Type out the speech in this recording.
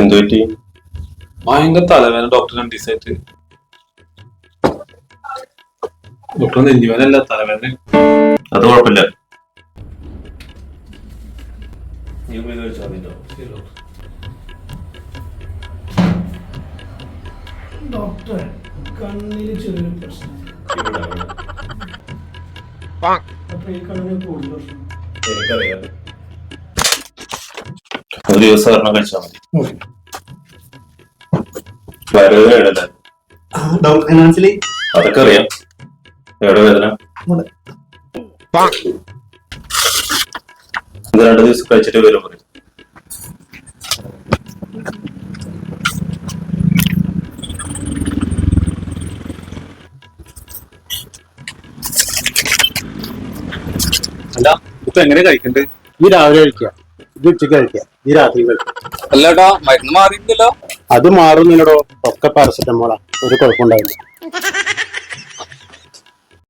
എന്ത് പറ്റി? ഭയങ്കര തലവേദന ഡോക്ടർ 2 ദിവസമായിട്ട്. ഡോക്ടർ നെഞ്ചുവേദനല്ല തലവേദന. അത് കുഴപ്പമില്ല. ഡോക്ടർ കണ്ണില് ചെറിയൊരു പ്രശ്നം. അപ്പൊ ഈ കണ്ണിന് കൂടുതൽ പ്രശ്നം. എനിക്കറിയാം. ഒരു ദിവസം ഒരെണ്ണം കഴിച്ചാൽ മതി. വയറുവേദന ഡോക്ടറെ മനസ്സിലായി. അതൊക്കെ അറിയാം. എവിടെ വേദന? ഇത് 2 ദിവസം കഴിച്ചിട്ട് വരും പറയും. അല്ല ഇപ്പൊ എങ്ങനെ കഴിക്കണ്ടേ? ഈ രാവിലെ കഴിക്കുക, ഇത് ഉച്ചയ്ക്ക് കഴിക്കുക, ഈ രാത്രി കഴിക്കുക. അല്ലടാ മരുന്ന് മാറിയില്ലല്ലോ. അത് മാറുന്നില്ലടോ, ഒക്കെ പാരസെറ്റമോളാ, ഒരു കുഴപ്പമുണ്ടാവില്ല.